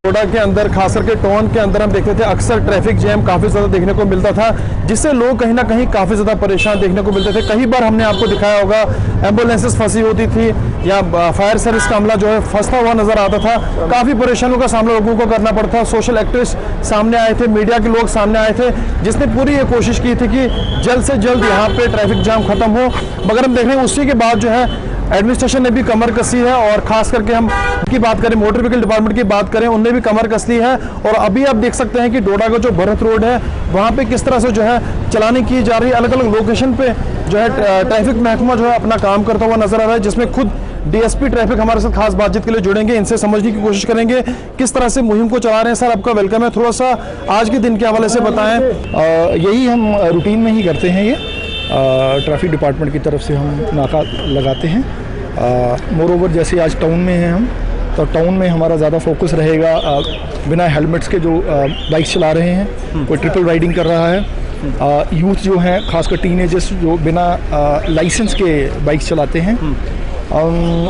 डोडा के अंदर खास करके टाउन के अंदर हम देखते थे अक्सर ट्रैफिक जैम काफ़ी ज़्यादा देखने को मिलता था, जिससे लोग कहीं ना कहीं काफ़ी ज़्यादा परेशान देखने को मिलते थे। कई बार हमने आपको दिखाया होगा एम्बुलेंसेस फंसी होती थी या फायर सर्विस का अमला जो है फंसता हुआ नजर आता था। काफ़ी परेशानियों का सामना लोगों को करना पड़ता। सोशल एक्टिविस्ट सामने आए थे, मीडिया के लोग सामने आए थे, जिसने पूरी ये कोशिश की थी कि जल्द से जल्द यहाँ पे ट्रैफिक जाम खत्म हो। मगर हम देख रहे हैं उसी के बाद जो है एडमिनिस्ट्रेशन ने भी कमर कसी है, और खास करके हम की बात करें, मोटर व्हीकल डिपार्टमेंट की बात करें, उनने भी कमर कस ली है। और अभी आप देख सकते हैं कि डोडा का जो भरत रोड है वहाँ पे किस तरह से जो है चलानी की जा रही है। अलग अलग लोकेशन पे जो है ट्रैफिक महकमा जो है अपना काम करता हुआ नजर आ रहा है, जिसमें खुद डीएसपी ट्रैफिक हमारे साथ खास बातचीत के लिए जुड़ेंगे। इनसे समझने की कोशिश करेंगे किस तरह से मुहिम को चला रहे हैं। सर, आपका वेलकम है। थोड़ा सा आज के दिन के हवाले से बताएं। यही हम रूटीन में ही करते हैं। ये ट्रैफिक डिपार्टमेंट की तरफ से हम नाका लगाते हैं। मोर ओवर जैसे आज टाउन में हैं हम, तो टाउन में हमारा ज़्यादा फोकस रहेगा बिना हेलमेट्स के जो बाइक्स चला रहे हैं, कोई ट्रिपल राइडिंग कर रहा है, यूथ जो हैं खासकर टीनेजर्स जो बिना लाइसेंस के बाइक्स चलाते हैं,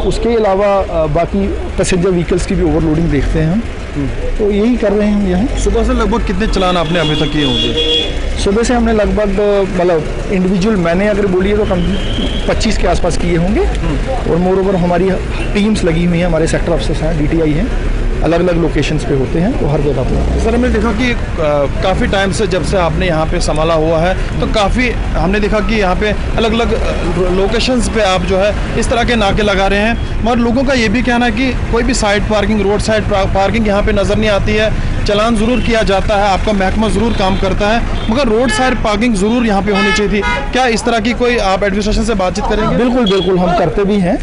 उसके अलावा बाकी पैसेंजर व्हीकल्स की भी ओवरलोडिंग देखते हैं हम। तो यही कर रहे हैं हम यहाँ। सुबह से लगभग कितने चलान आपने अभी तक किए होंगे? सुबह से हमने लगभग मतलब इंडिविजुअल मैंने अगर बोलिए तो कम 25 के आसपास किए होंगे। और मोर ओवर हमारी टीम्स लगी हुई हैं, हमारे सेक्टर अफसर्स हैं, DTI हैं, अलग अलग लोकेशंस पे होते हैं, तो हर जगह पे। सर, हमने देखा कि काफ़ी टाइम से जब से आपने यहाँ पे संभाला हुआ है तो काफ़ी हमने देखा कि यहाँ पे अलग अलग लोकेशंस पे आप जो है इस तरह के नाके लगा रहे हैं। मगर लोगों का ये भी कहना है कि कोई भी side parking, road side parking यहाँ पे नज़र नहीं आती है। चलान ज़रूर किया जाता है, आपका महकमा ज़रूर काम करता है, मगर रोड साइड पार्किंग ज़रूर यहाँ पे होनी चाहिए थी। क्या इस तरह की कोई आप एडमिनिस्ट्रेशन से बातचीत करेंगे? बिल्कुल बिल्कुल, हम करते भी हैं,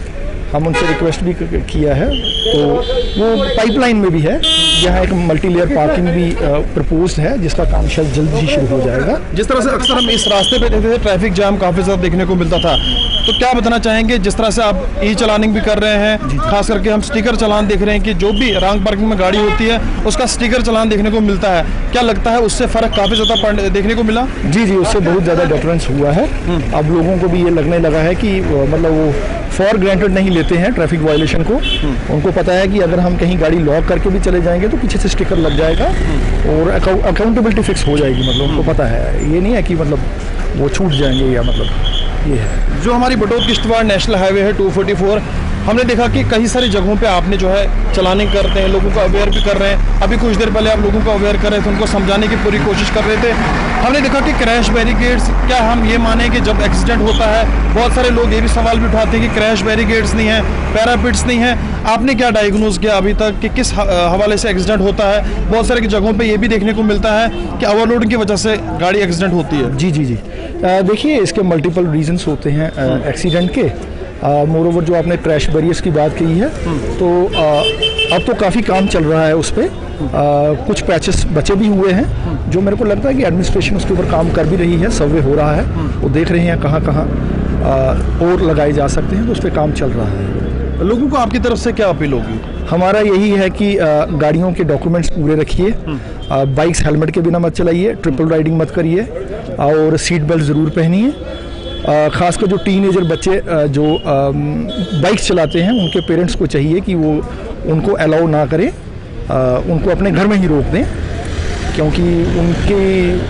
हम उनसे रिक्वेस्ट भी किया है। तो वो पाइपलाइन में भी है, यहाँ एक मल्टी लेयर पार्किंग भी प्रपोज्ड है, जिसका काम शायद जल्द ही शुरू हो जाएगा। जिस तरह से अक्सर हम इस रास्ते पे देखते थे ट्रैफिक जाम काफ़ी ज़्यादा देखने को मिलता था, तो क्या बताना चाहेंगे जिस तरह से आप ई चलानिंग भी कर रहे हैं, खास करके हम स्टिकर चलान देख रहे हैं कि जो भी रॉन्ग पार्किंग में गाड़ी होती है उसका स्टिकर चलान देखने को मिलता है, क्या लगता है उससे फ़र्क काफ़ी ज़्यादा देखने को मिला? जी जी, उससे बहुत ज़्यादा डिफरेंस हुआ है। अब लोगों को भी ये लगने लगा है कि मतलब वो फॉर ग्रांटेड नहीं लेते हैं ट्रैफिक वायलेशन को। उनको पता है कि अगर हम कहीं गाड़ी लॉक करके भी चले जाएंगे तो पीछे से स्टिकर लग जाएगा और अकाउंटेबिलिटी फिक्स हो जाएगी। मतलब उनको पता है, ये नहीं है कि मतलब वो छूट जाएंगे या मतलब ये है। जो हमारी बटोत किश्तवाड़ नेशनल हाईवे है 244, हमने देखा कि कई सारी जगहों पे आपने जो है चलाने करते हैं, लोगों को अवेयर भी कर रहे हैं। अभी कुछ देर पहले आप लोगों को अवेयर कर रहे थे, उनको समझाने की पूरी कोशिश कर रहे थे। हमने देखा कि क्रैश बैरिकेड्स, क्या हम ये माने कि जब एक्सीडेंट होता है, बहुत सारे लोग ये भी सवाल भी उठाते हैं कि क्रैश बैरिकेड्स नहीं है, पैरापिट्स नहीं है, आपने क्या डायग्नोज किया अभी तक कि किस हवाले से एक्सीडेंट होता है? बहुत सारे जगहों पे ये भी देखने को मिलता है कि ओवरलोडिंग की वजह से गाड़ी एक्सीडेंट होती है। जी जी जी, देखिए इसके मल्टीपल रीजंस होते हैं एक्सीडेंट के। मोर ओवर जो आपने क्रैश बैरियर्स की बात की है, तो अब तो काफ़ी काम चल रहा है उस पर। कुछ पैचेस बचे भी हुए हैं, जो मेरे को लगता है कि एडमिनिस्ट्रेशन उसके ऊपर काम कर भी रही है, सर्वे हो रहा है, वो देख रहे हैं कहाँ कहाँ और लगाए जा सकते हैं, तो उस पर काम चल रहा है। लोगों को आपकी तरफ से क्या अपील होगी? हमारा यही है कि गाड़ियों के डॉक्यूमेंट्स पूरे रखिए, बाइक्स हेलमेट के बिना मत चलाइए, ट्रिपल राइडिंग मत करिए, और सीट बेल्ट ज़रूर पहनिए। ख़ासकर जो टीनेजर बच्चे जो बाइक्स चलाते हैं, उनके पेरेंट्स को चाहिए कि वो उनको अलाउ ना करें, उनको अपने घर में ही रोक दें, क्योंकि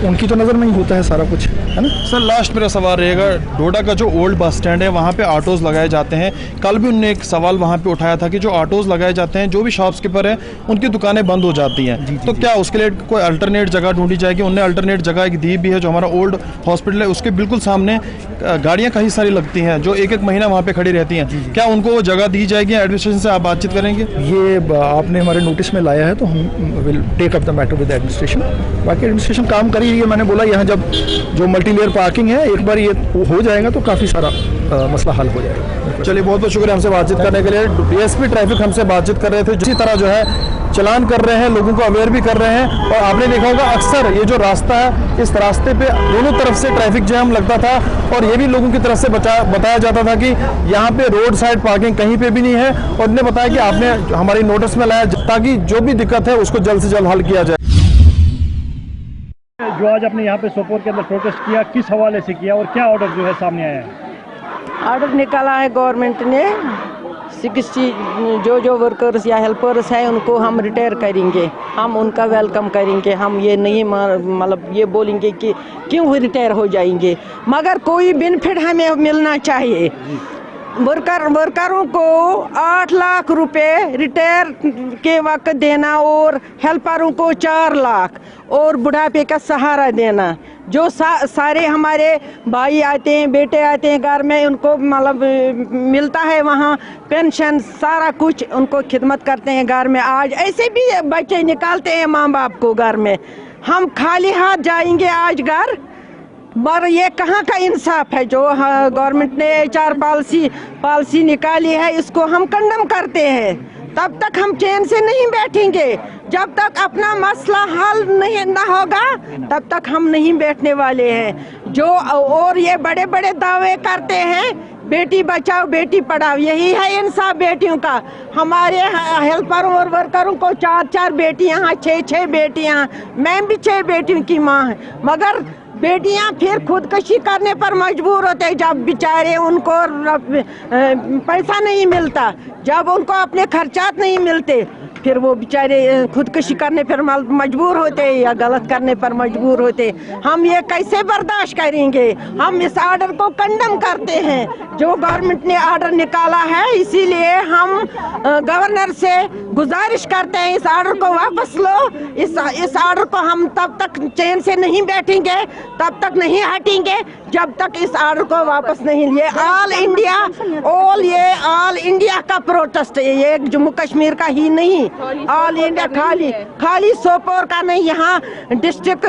उनकी तो नज़र में ही होता है सारा कुछ, है ना। सर, लास्ट मेरा सवाल रहेगा, डोडा का जो ओल्ड बस स्टैंड है वहाँ पे ऑटोज़ लगाए जाते हैं। कल भी उनने एक सवाल वहाँ पे उठाया था कि जो ऑटोज़ लगाए जाते हैं, जो भी शॉप्सकीपर है उनकी दुकानें बंद हो जाती हैं, तो क्या उसके लिए कोई अल्टरनेट जगह ढूंढी जाएगी? उनने अल्टरनेट जगह एक दी भी है, जो हमारा ओल्ड हॉस्पिटल है उसके बिल्कुल सामने गाड़ियाँ कई सारी लगती हैं जो एक एक महीना वहाँ पर खड़ी रहती हैं, क्या उनको वो जगह दी जाएगी? एडमिनिस्ट्रेशन से आप बातचीत करेंगे? ये आपने हमारे नोटिस में लाया है, तो हम will take up the matter with administration. बाकी एडमिनिस्ट्रेशन काम कर ही रही है। मैंने बोला यहाँ जब जो मल्टी लेयर पार्किंग है, एक बार ये हो जाएगा तो काफ़ी सारा मसला हल हो जाएगा। चलिए, बहुत बहुत शुक्रिया हमसे बातचीत करने के लिए। डीएसपी ट्रैफिक हमसे बातचीत कर रहे थे, इसी तरह जो है चलान कर रहे हैं, लोगों को अवेयर भी कर रहे हैं। और आपने देखा होगा अक्सर ये जो रास्ता है, इस रास्ते पे दोनों तरफ से ट्रैफिक जैम लगता था, और ये भी लोगों की तरफ से बताया जाता था कि यहाँ पे रोड साइड पार्किंग कहीं पे भी नहीं है। और उन्होंने बताया कि आपने हमारी नोटिस में लाया ताकि जो भी दिक्कत है उसको जल्द से जल्द हल किया जाए। जो आज आपने यहाँ पे सोपोर के अंदर प्रोटेस्ट किया, किस हवाले से किया और क्या ऑर्डर जो है सामने आया है? ऑर्डर निकाला है गवर्नमेंट ने 60 जो वर्कर्स या हेल्पर्स हैं उनको हम रिटायर करेंगे, हम उनका वेलकम करेंगे। हम ये नहीं मतलब ये बोलेंगे कि क्यों रिटायर हो जाएंगे, मगर कोई बेनिफिट हमें मिलना चाहिए। वर्करों को 8 लाख रुपए रिटायर के वक्त देना और हेल्परों को 4 लाख और बुढ़ापे का सहारा देना। जो सारे हमारे भाई आते हैं, बेटे आते हैं घर में, उनको मतलब मिलता है वहाँ पेंशन, सारा कुछ उनको खिदमत करते हैं घर में। आज ऐसे भी बच्चे निकालते हैं माँ बाप को घर में, हम खाली हाथ जाएंगे आज घर? पर ये कहाँ का इंसाफ है? जो गवर्नमेंट ने HR पॉलिसी निकाली है, इसको हम कंडेम करते हैं। तब तक हम चैन से नहीं बैठेंगे, जब तक अपना मसला हल नहीं ना होगा तब तक हम नहीं बैठने वाले हैं। जो और ये बड़े बड़े दावे करते हैं बेटी बचाओ बेटी पढ़ाओ, यही है इंसाफ बेटियों का। हमारे हेल्परों और वर्करों को 4 बेटियां, 6 बेटियां, मैं भी 6 बेटियों की माँ है, मगर बेटियां फिर खुदकशी करने पर मजबूर होते, जब बेचारे उनको पैसा नहीं मिलता, जब उनको अपने खर्चात नहीं मिलते, फिर वो बेचारे खुदकशी करने पर मजबूर होते या गलत करने पर मजबूर होते। हम ये कैसे बर्दाश्त करेंगे? हम इस ऑर्डर को कंडेम करते हैं, जो गवर्नमेंट ने ऑर्डर निकाला है। इसीलिए हम गवर्नर से गुजारिश करते हैं इस ऑर्डर को वापस लो। इस ऑर्डर को हम तब तक चैन से नहीं बैठेंगे, तब तक नहीं हटेंगे जब तक इस ऑर्डर को वापस नहीं लिए। ऑल इंडिया का प्रोटेस्ट है ये, जम्मू कश्मीर का ही नहीं, ऑल इंडिया। खाली सोपोर का नहीं, यहाँ डिस्ट्रिक्ट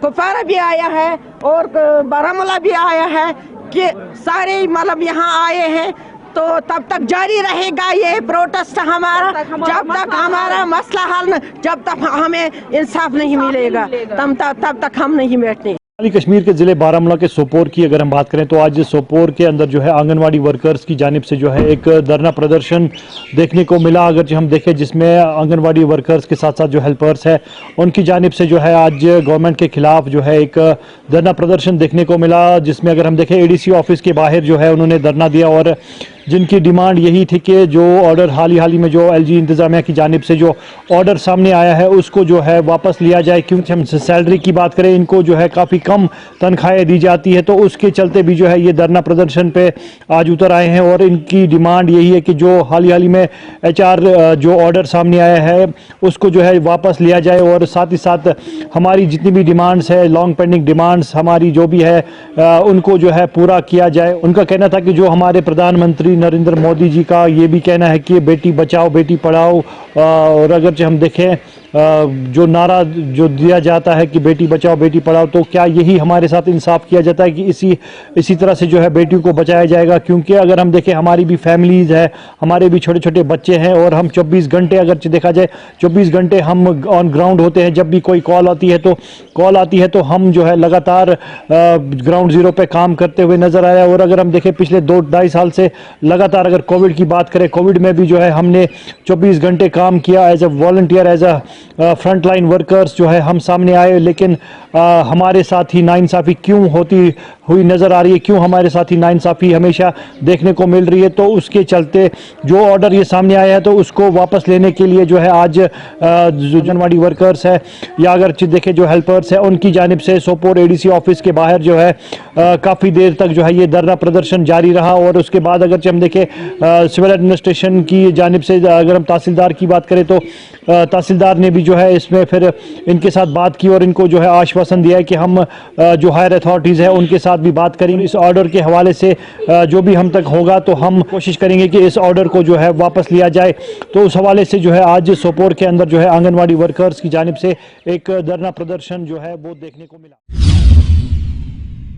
कुपवारा भी आया है और बारामूला भी आया है कि सारे मतलब यहाँ आए हैं। तो तब तक जारी रहेगा ये प्रोटेस्ट हमारा, जब तक हमारा मसला हल, जब तक हमें इंसाफ नहीं मिलेगा तब तक हम नहीं बैठने। कश्मीर के ज़िले बारामूला के सोपोर की अगर हम बात करें तो आज सोपोर के अंदर जो है आंगनवाड़ी वर्कर्स की जानिब से जो है एक धरना प्रदर्शन देखने को मिला। अगर जो हम देखें जिसमें आंगनवाड़ी वर्कर्स के साथ साथ जो हेल्पर्स है उनकी जानिब से जो है आज गवर्नमेंट के खिलाफ जो है एक धरना प्रदर्शन देखने को मिला, जिसमें अगर हम देखें ADC ऑफिस के बाहर जो है उन्होंने धरना दिया और जिनकी डिमांड यही थी कि जो ऑर्डर हाल ही में जो LG इंतज़ामिया की जानिब से जो ऑर्डर सामने आया है उसको जो है वापस लिया जाए, क्योंकि हम सैलरी की बात करें इनको जो है काफ़ी कम तनख्वाहें दी जाती है। तो उसके चलते भी जो है ये धरना प्रदर्शन पे आज उतर आए हैं और इनकी डिमांड यही है कि जो हाल ही में HR जो ऑर्डर सामने आया है उसको जो है वापस लिया जाए और साथ ही साथ हमारी जितनी भी डिमांड्स है, लॉन्ग पेंडिंग डिमांड्स हमारी जो भी है उनको जो है पूरा किया जाए। उनका कहना था कि जो हमारे प्रधानमंत्री नरेंद्र मोदी जी का ये भी कहना है कि बेटी बचाओ बेटी पढ़ाओ, और अगर जो हम देखें जो नारा जो दिया जाता है कि बेटी बचाओ बेटी पढ़ाओ, तो क्या यही हमारे साथ इंसाफ किया जाता है कि इसी तरह से जो है बेटियों को बचाया जाएगा? क्योंकि अगर हम देखें हमारी भी फैमिलीज है, हमारे भी छोटे छोटे बच्चे हैं और हम 24 घंटे अगर देखा जाए 24 घंटे हम ऑन ग्राउंड होते हैं। जब भी कोई कॉल आती है तो हम जो है लगातार ग्राउंड जीरो पे काम करते हुए नजर आया। और अगर हम देखें पिछले 2-2.5 साल से लगातार अगर कोविड की बात करें, कोविड में भी जो है हमने 24 घंटे काम किया as a volunteer, as a front line workers जो है हम सामने आए, लेकिन हमारे साथ ही नाइंसाफ़ी क्यों होती हुई नज़र आ रही है, क्यों हमारे साथ ही नाइंसाफ़ी हमेशा देखने को मिल रही है? तो उसके चलते जो ऑर्डर ये सामने आया है तो उसको वापस लेने के लिए जो है आज जो आंगनवाड़ी वर्कर्स है या अगर देखें जो हेल्पर्स है उनकी जानिब से सोपोर ADC ऑफिस के बाहर जो है काफ़ी देर तक जो है ये धरना प्रदर्शन जारी रहा। और उसके बाद अगर हम देखें सिविल एडमिनिस्ट्रेशन की जानिब से अगर हम तहसीलदार की बात करें तो तहसीलदार ने भी जो है इसमें फिर इनके साथ बात की और इनको जो है आश्वासन दिया है कि हम जो हायर अथॉरिटीज़ है उनके साथ भी बात करेंगे। इस ऑर्डर के हवाले से जो भी हम तक होगा तो हम कोशिश करेंगे कि इस ऑर्डर को जो है वापस लिया जाए। तो उस हवाले से जो है आज सोपोर के अंदर जो है आंगनवाड़ी वर्कर्स की जानिब से एक धरना प्रदर्शन जो है वो देखने को मिला।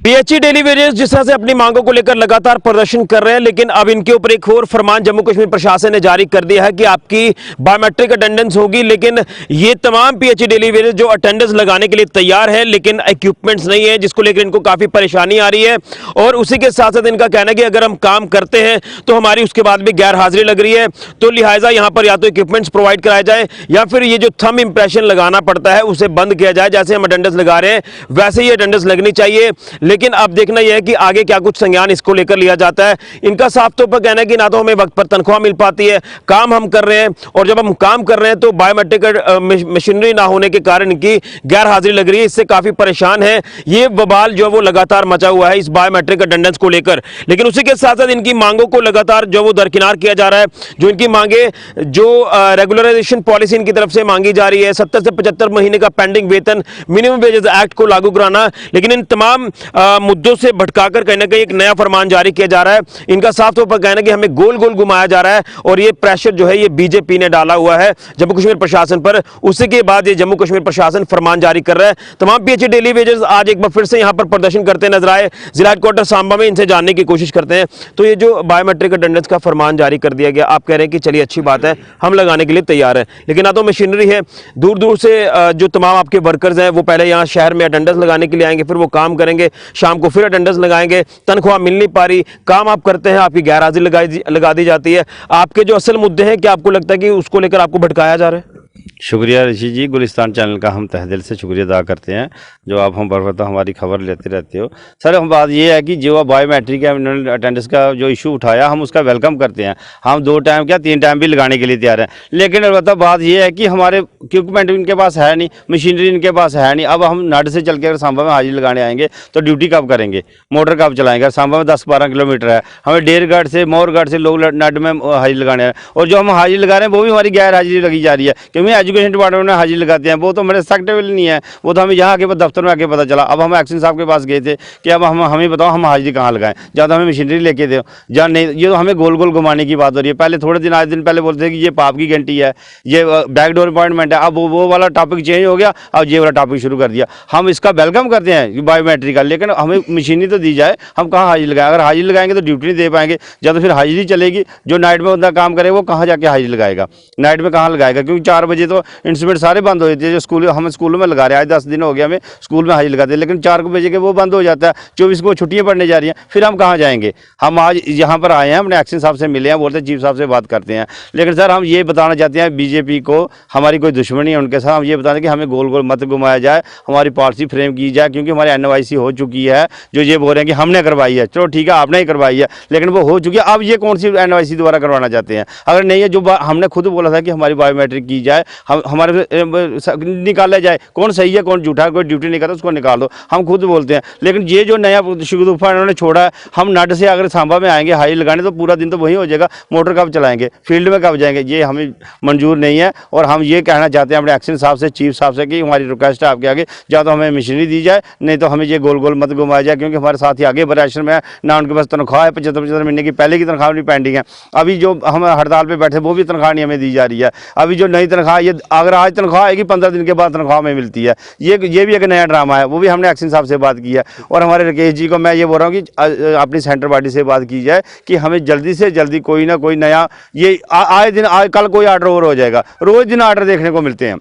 PHE डेली वेजेस जिस तरह से अपनी मांगों को लेकर लगातार प्रदर्शन कर रहे हैं, लेकिन अब इनके ऊपर एक और फरमान जम्मू कश्मीर प्रशासन ने जारी कर दिया है कि आपकी बायोमेट्रिक अटेंडेंस होगी। लेकिन ये तमाम PHE डेली वेजेस जो अटेंडेंस लगाने के लिए तैयार है लेकिन इक्विपमेंट्स नहीं है, जिसको लेकर इनको काफ़ी परेशानी आ रही है। और उसी के साथ साथ इनका कहना है कि अगर हम काम करते हैं तो हमारी उसके बाद भी गैर हाजिरी लग रही है, तो लिहाजा यहाँ पर या तो इक्विपमेंट्स प्रोवाइड कराए जाए या फिर ये जो थंब इंप्रेशन लगाना पड़ता है उसे बंद किया जाए। जैसे हम अटेंडेंस लगा रहे हैं वैसे ही अटेंडेंस लगनी चाहिए। लेकिन अब देखना यह है कि आगे क्या कुछ संज्ञान इसको लेकर लिया जाता है। इनका साफ तौर पर कहना है कि ना तो हमें वक्त पर तनख्वाह मिल पाती है, काम हम कर रहे हैं, और जब हम काम कर रहे हैं तो बायोमेट्रिक मशीनरी ना होने के कारण इनकी गैर हाजिरी लग रही है। इससे काफी परेशान है। ये बवाल जो है वो लगातार मचा हुआ है इस बायोमेट्रिक अटेंडेंस को लेकर। लेकिन उसी के साथ साथ इनकी मांगों को लगातार जो वो दरकिनार किया जा रहा है। जो इनकी मांगे, जो रेगुलराइजेशन पॉलिसी इनकी तरफ से मांगी जा रही है, 70 से 75 महीने का पेंडिंग वेतन, मिनिमम वेजेस एक्ट को लागू कराना, लेकिन इन तमाम मुद्दों से भटकाकर कहीं ना कहीं एक नया फरमान जारी किया जा रहा है। इनका साफ तौर पर कहना है कि हमें गोल गोल घुमाया जा रहा है, और ये प्रेशर जो है ये बीजेपी ने डाला हुआ है जम्मू कश्मीर प्रशासन पर। उसी के बाद ये जम्मू कश्मीर प्रशासन फरमान जारी कर रहा है। तमाम पीएचई डेली वेजर्स आज एक बार फिर से यहां पर प्रदर्शन करते नजर आए जिला हेडक्वार्टर सांबा में। इनसे जानने की कोशिश करते हैं। तो ये जो बायोमेट्रिक अटेंडेंस का फरमान जारी कर दिया गया, आप कह रहे हैं कि चलिए अच्छी बात है, हम लगाने के लिए तैयार है, लेकिन ना तो मशीनरी है, दूर दूर से जो तमाम आपके वर्कर्स हैं वो पहले यहाँ शहर में अटेंडेंस लगाने के लिए आएंगे, फिर वो काम करेंगे, शाम को फिर अटेंडेंस लगाएंगे, तनख्वाह मिल नहीं पा रही, काम आप करते हैं, आपकी गैर हाजिरी लगा दी जाती है। आपके जो असल मुद्दे हैं, क्या आपको लगता है कि उसको लेकर आपको भटकाया जा रहा है? शुक्रिया ऋषि जी, गुलिस्तान चैनल का हम तहे दिल से शुक्रिया अदा करते हैं जो आप हम बरवता हमारी खबर लेते रहते हो। सर, हम बात ये है कि जो बायोमेट्रिक अटेंडेंस का जो इशू उठाया, हम उसका वेलकम करते हैं। हम 2 टाइम क्या 3 टाइम भी लगाने के लिए तैयार हैं, लेकिन अलबत्ता बात ये है कि हमारे इक्विपमेंट इनके पास है नहीं, मशीनरी इनके पास है नहीं। अब हम नड से चल के अगर सांबा में हाजिरी लगाने आएंगे तो ड्यूटी कब करेंगे, मोटर कब चलाएंगे? सांबा में 10-12 किलोमीटर है, हमें डेरगढ़ से मोरगढ़ से लोग नड में हाजिरी लगाने आए, और जो हम हाजिरी लगा रहे हैं वो भी हमारी गैर हाजिरी लगी जा रही है, क्योंकि एजुकेशन डिपार्टमेंट में हाजिरी लगाते हैं, वो तो मेरे एक्सेप्टेबल नहीं है। वो तो हमें यहाँ आके दफ्तर में आके पता चला। अब हम एक्शन साहब के पास गए थे कि अब हमें बताओ हम हाजिरी कहाँ लगाएं, या तो हमें मशीनरी लेके दो या नहीं। ये तो हमें गोल गोल घुमाने की बात हो रही है। पहले थोड़े दिन, आज दिन पहले बोलते थे कि ये पाप की घंटी है, ये बैकडोर अपॉइंटमेंट है। अब वो वाला टॉपिक चेंज हो गया, अब ये वाला टॉपिक शुरू कर दिया। हम इसका वेलकम करते हैं बायोमेट्रिक का, लेकिन हमें मशीनरी तो दी जाए। हम कहाँ हाजिरी लगाएं? अगर हाजिरी लगाएंगे तो ड्यूटी नहीं दे पाएंगे, या तो फिर हाजिरी चलेगी। जो नाइट में उतना काम करे वो कहाँ जाके हाजिरी लगाएगा? नाइट में कहाँ लगाएगा? क्योंकि 4 बजे तो इंस्ट्रूमेंट सारे बंद हो जाते हैं। जो स्कूल, हम स्कूलों में लगा रहे हैं, आज 10 दिन हो गया हमें स्कूल में हाजिरी लगाते हैं, लेकिन 4 बजे के वो बंद हो जाता है। 24 को छुट्टियां पड़ने जा रही हैं, फिर हम कहाँ जाएंगे? हम आज यहाँ पर आए हैं, अपने एक्शन साहब से मिले हैं, बोलते हैं चीफ साहब से बात करते हैं। लेकिन सर, हम ये बताना चाहते हैं बीजेपी को, हमारी कोई दुश्मनी है उनके साथ। हम ये बताते हैं कि हमें गोल गोल मत घुमाया जाए, हमारी पॉलिसी फ्रेम की जाए, क्योंकि हमारी NYC हो चुकी है। जो ये बोल रहे हैं कि हमने करवाई है, चलो ठीक है आपने ही करवाई है, लेकिन वो हो चुकी है। अब ये कौन सी NYC दोबारा करवाना चाहते हैं? अगर नहीं है, जो हमने खुद बोला था कि हमारी बायोमेट्रिक की जाए, हमारे निकाला जाए, कौन सही है कौन झूठा है, कोई ड्यूटी नहीं करता उसको निकाल दो, हम खुद बोलते हैं। लेकिन ये जो नया शगुफा इन्होंने छोड़ा है, हम नड से अगर सांबा में आएंगे हाजिरी लगाने तो पूरा दिन तो वही हो जाएगा, मोटर कब चलाएंगे, फील्ड में कब जाएंगे? ये हमें मंजूर नहीं है। और हम ये कहना चाहते हैं अपने एक्शन साहब से, चीफ साहब से, कि हमारी रिक्वेस्ट है आपके आगे, या तो हमें मशीनरी दी जाए, नहीं तो हमें ये गोल गोल मत घुमाया जाए, क्योंकि हमारे साथ ही आगे बराशन में है ना, उनके पास तनख्वाह है 75 महीने की, पहले की तनख्वाह भी पेंडिंग है। अभी जो हम हड़ताल पर बैठे वो भी तनख्वाह नहीं हमें दी जा रही है। अभी जो नई तनख्वाह, ये अगर आज तनख्वाह आएगी 15 दिन के बाद तनख्वाह हमें मिलती है। ये भी एक नया ड्रामा है, वो भी हमने एक्शन साहब से बात की है। और हमारे राकेश जी को मैं ये बोल रहा हूँ कि अपनी सेंटर पार्टी से बात की जाए कि हमें जल्दी से जल्दी कोई ना कोई नया, ये आए दिन, कल कोई आर्डर और हो जाएगा, रोज दिन आर्डर देखने को मिलते हैं।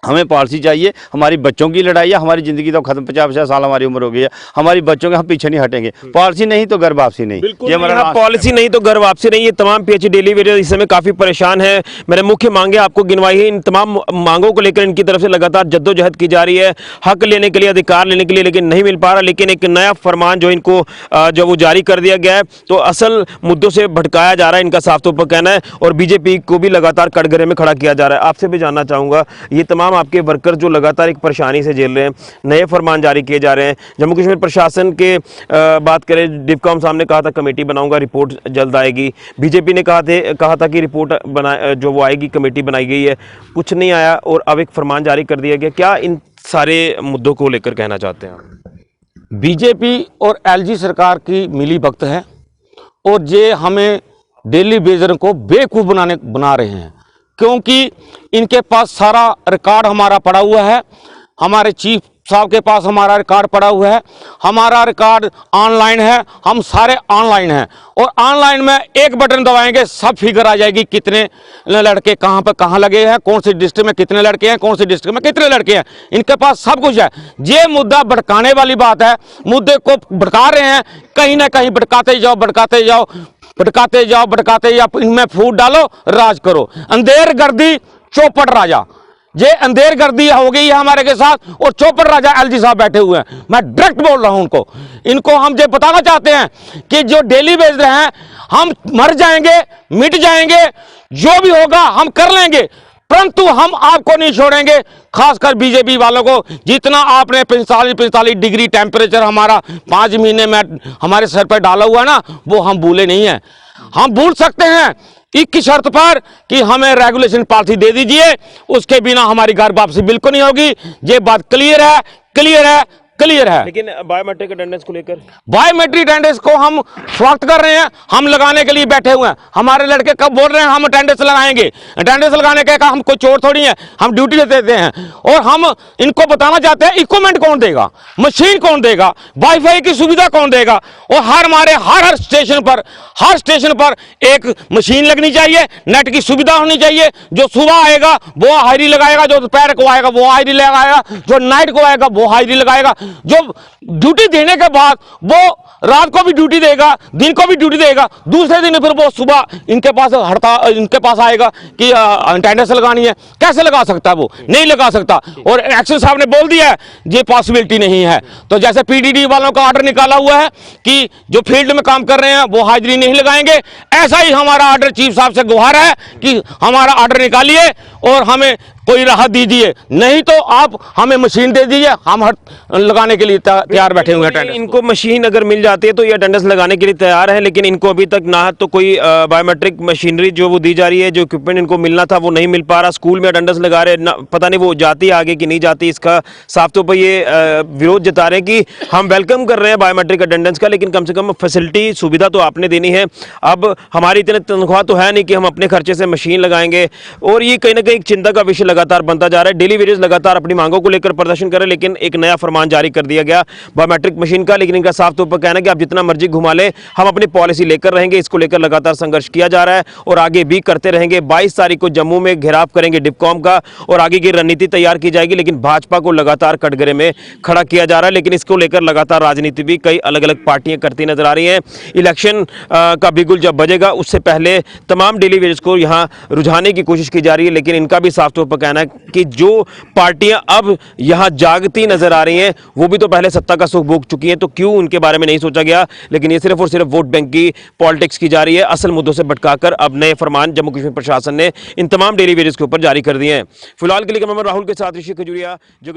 हमें पॉलिसी चाहिए। हमारी बच्चों की लड़ाई है, हमारी ज़िंदगी तो खत्म, 50-50 साल हमारी उम्र हो गई है, हमारी बच्चों के हम पीछे नहीं हटेंगे। पॉलिसी नहीं तो घर वापसी नहीं, ये हमारा पॉलिसी नहीं तो घर वापसी नहीं। ये तमाम पीएचई डेली वेजर्स इस समय काफ़ी परेशान है। मैंने मुख्य मांगे आपको गिनवाई है। इन तमाम मांगों को लेकर इनकी तरफ से लगातार जद्दोजहद की जा रही है, हक लेने के लिए, अधिकार लेने के लिए, लेकिन नहीं मिल पा रहा। लेकिन एक नया फरमान जो इनको जो वो जारी कर दिया गया है, तो असल मुद्दों से भटकाया जा रहा है, इनका साफ तौर पर कहना है। और बीजेपी को भी लगातार कटघरे में खड़ा किया जा रहा है। आपसे भी जानना चाहूँगा, ये तमाम आपके वर्कर जो लगातार एक परेशानी से झेल रहे हैं, नए फरमान जारी किए जा रहे हैं, जम्मू कश्मीर प्रशासन के बात करें, डिपकॉम साहब ने कहा था कमेटी बनाऊंगा, रिपोर्ट जल्द आएगी। बीजेपी ने कहा था कि रिपोर्ट जो वो आएगी, कमेटी बनाई गई है, कुछ नहीं आया और अब एक फरमान जारी कर दिया गया। क्या इन सारे मुद्दों को लेकर कहना चाहते हैं आप? बीजेपी और LG सरकार की मिली भगत है, और ये हमें डेली बेजर को बेवकूफ़ बना रहे हैं, क्योंकि इनके पास सारा रिकॉर्ड हमारा पड़ा हुआ है। हमारे चीफ साहब के पास हमारा रिकॉर्ड पड़ा हुआ है, हमारा रिकॉर्ड ऑनलाइन है, हम सारे ऑनलाइन हैं। और ऑनलाइन में एक बटन दबाएंगे सब फिगर आ जाएगी, कितने लड़के कहाँ पर कहाँ लगे हैं, कौन सी डिस्ट्रिक्ट में कितने लड़के हैं, कौन सी डिस्ट्रिक्ट में कितने लड़के हैं, इनके पास सब कुछ है। ये मुद्दा भड़काने वाली बात है, मुद्दे को भड़का रहे हैं, कहीं ना कहीं भड़काते जाओ, भड़काते जाओ, भड़काते जाओ, भड़काते जाओ, इनमें फूट डालो, राज करो। अंधेर गर्दी चौपट राजा, ये अंधेर गर्दी हो गई है हमारे के साथ, और चौपर राजा एलजी साहब बैठे हुए हैं। मैं डायरेक्ट बोल रहा हूं इनको हम ये बताना चाहते हैं कि जो डेली बेच रहे हैं, हम मर जाएंगे, मिट जाएंगे, जो भी होगा हम कर लेंगे, परंतु हम आपको नहीं छोड़ेंगे, खासकर बीजेपी वालों को। जितना आपने 45 डिग्री टेम्परेचर हमारा 5 महीने में हमारे सर पर डाला हुआ ना, वो हम भूले नहीं है। हम भूल सकते हैं एक की शर्त पर कि हमें रेगुलेशन पॉलिसी दे दीजिए, उसके बिना हमारी घर वापसी बिल्कुल नहीं होगी। ये बात क्लियर है, क्लियर है, क्लियर है। लेकिन बायोमेट्रिक अटेंडेंस को लेकर बायोमेट्रिक अटेंडेंस को हम स्वागत कर रहे हैं, हम लगाने के लिए बैठे हुए हैं। हमारे लड़के कब बोल रहे हैं हम अटेंडेंस लगाएंगे, अटेंडेंस लगाने का हम कोई चोर थोड़ी है, हम ड्यूटी देते हैं। और हम इनको बताना चाहते हैं इक्विपमेंट कौन देगा, मशीन कौन देगा, वाईफाई की सुविधा कौन देगा। और हर स्टेशन पर एक मशीन लगनी चाहिए, नेट की सुविधा होनी चाहिए। जो सुबह आएगा वो हाजिरी लगाएगा, जो दोपहर को आएगा वो हाजिरी लगाएगा, जो नाइट को आएगा वो हाजिरी लगाएगा। जो ड्यूटी देने के बाद वो रात को भी ड्यूटी देगा, दिन को भी ड्यूटी देगा, दूसरे दिन फिर वो सुबह इनके पास आएगा कि अटेंडेंस लगानी है। कैसे लगा सकता है? वो नहीं लगा सकता। और एक्शन साहब ने बोल दिया है ये पॉसिबिलिटी नहीं है। तो जैसे पीडीडी वालों का ऑर्डर निकाला हुआ है कि जो फील्ड में काम कर रहे हैं वो हाजिरी नहीं लगाएंगे, ऐसा ही हमारा ऑर्डर चीफ साहब से गुहार है कि हमारा ऑर्डर निकालिए और हमें कोई राहत दीजिए, नहीं तो आप हमें मशीन दे दीजिए, हम लगाने के लिए तैयार बैठे हुए हैं। इनको मशीन अगर मिल जाती है तो ये अटेंडेंस लगाने के लिए तैयार है, लेकिन इनको अभी तक ना तो कोई बायोमेट्रिक मशीनरी जो वो दी जा रही है, जो इक्विपमेंट इनको मिलना था वो नहीं मिल पा रहा। स्कूल में अटेंडेंस लगा रहे ना, पता नहीं वो जाती है आगे कि नहीं जाती। इसका साफ तौर पर ये विरोध जता रहे हैं कि हम वेलकम कर रहे हैं बायोमेट्रिक अटेंडेंस का, लेकिन कम से कम फैसिलिटी सुविधा तो आपने देनी है। अब हमारी इतनी तनख्वाह तो है नहीं कि हम अपने खर्चे से मशीन लगाएंगे। और ये कहीं ना कहीं एक चिंता का विषय लगातार बनता जा रहा है। डेली वेजेस लगातार अपनी मांगों को लेकर प्रदर्शन कर रहे हैं, लेकिन एक नया फरमान जारी कर दिया गया बायोमेट्रिक मशीन का। लेकिन इनका साफ तौर पर कहना है कि आप जितना मर्जी घुमा ले, हम अपनी पॉलिसी लेकर रहेंगे। इसको लेकर लगातार संघर्ष किया जा रहा है और आगे भी करते रहेंगे। 22 तारीख को जम्मू में घेराव करेंगे डिप्कॉम का और आगे की रणनीति तैयार की जाएगी। लेकिन भाजपा को लगातार कटघरे में खड़ा किया जा रहा है, लेकिन इसको लेकर लगातार राजनीति भी कई अलग अलग पार्टियां करती नजर आ रही हैं। इलेक्शन का बिगुल जब बजेगा उससे पहले तमाम डेली वेजेस को यहां रुझाने की कोशिश की जा रही है, लेकिन इनका भी साफ तौर पर कहना है कि जो पार्टियां अब यहां जागती नजर आ रही हैं वो भी तो पहले सत्ता का सुख भोग चुकी हैं, तो क्यों उनके बारे में नहीं सोचा गया। लेकिन ये सिर्फ और सिर्फ वोट बैंक की पॉलिटिक्स की जा रही है। असल मुद्दों से भटकाकर अब नए फरमान जम्मू कश्मीर प्रशासन ने इन तमाम डेली वेजेस के ऊपर जारी कर दिए हैं। फिलहाल के लिए मैं राहुल के साथ ऋषि खजूरिया, जो